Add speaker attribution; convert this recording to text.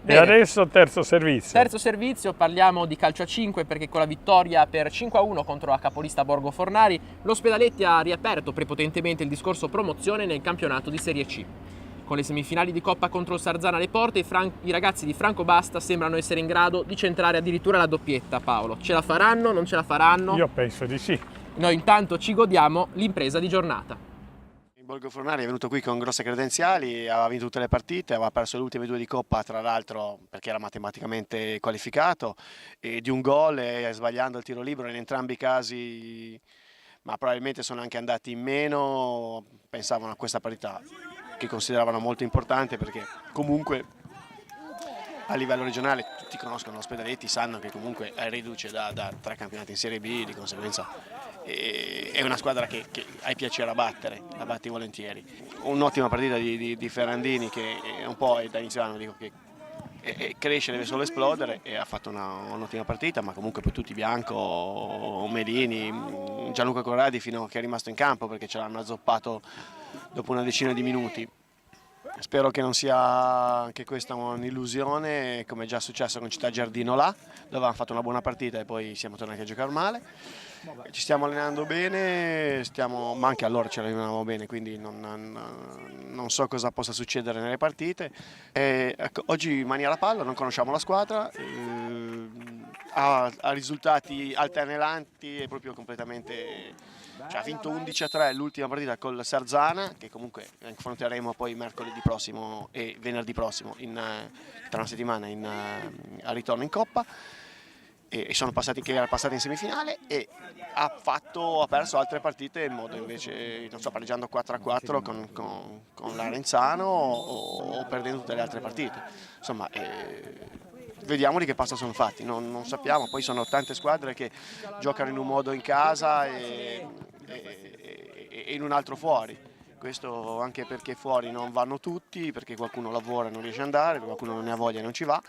Speaker 1: E adesso terzo servizio.
Speaker 2: Terzo servizio, parliamo di calcio a 5 perché con la vittoria per 5-1 contro la capolista Borgo Fornari, l'Ospedaletti ha riaperto prepotentemente il discorso promozione nel campionato di Serie C. Con le semifinali di Coppa contro il Sarzana alle porte, i ragazzi di Franco Basta sembrano essere in grado di centrare addirittura la doppietta. Paolo, ce la faranno? Non ce la faranno?
Speaker 1: Io penso di sì.
Speaker 2: Noi intanto ci godiamo l'impresa di giornata.
Speaker 3: Il Borgo Fornari è venuto qui con grosse credenziali, aveva vinto tutte le partite, aveva perso le ultime 2 di Coppa, tra l'altro perché era matematicamente qualificato, e di un gol e sbagliando il tiro libero in entrambi i casi, ma probabilmente sono anche andati in meno, pensavano a questa parità che consideravano molto importante perché comunque a livello regionale tutti conoscono l'Ospedaletti, sanno che comunque è riduce da 3 campionati in Serie B, di conseguenza è una squadra che hai piacere a battere, la batti volentieri. Un'ottima partita di Ferrandini che un po' è da inizio anno, dico che cresce, deve solo esplodere, e ha fatto un'ottima partita, ma comunque poi tutti Bianco, Melini, Gianluca Corradi fino a che è rimasto in campo perché ce l'hanno azzoppato dopo una decina di minuti. Spero che non sia anche questa un'illusione, come è già successo con Città Giardino là, dove avevamo fatto una buona partita e poi siamo tornati a giocare male. Ci stiamo allenando bene, ma anche allora ci allenavamo bene, quindi non so cosa possa succedere nelle partite. Ecco, oggi mani alla palla, non conosciamo la squadra, ha risultati alternelanti e proprio completamente... Cioè, ha vinto 11-3 l'ultima partita col Sarzana, che comunque affronteremo poi mercoledì prossimo e venerdì prossimo, tra una settimana al ritorno in Coppa. E sono passati in semifinale, e ha perso altre partite in modo invece, non so, pareggiando 4-4 con l'Arenzano o perdendo tutte le altre partite. Insomma, vediamo di che pasta sono fatti, non sappiamo, poi sono tante squadre che giocano in un modo in casa e in un altro fuori. Questo anche perché fuori non vanno tutti, perché qualcuno lavora e non riesce ad andare, qualcuno non ne ha voglia e non ci va.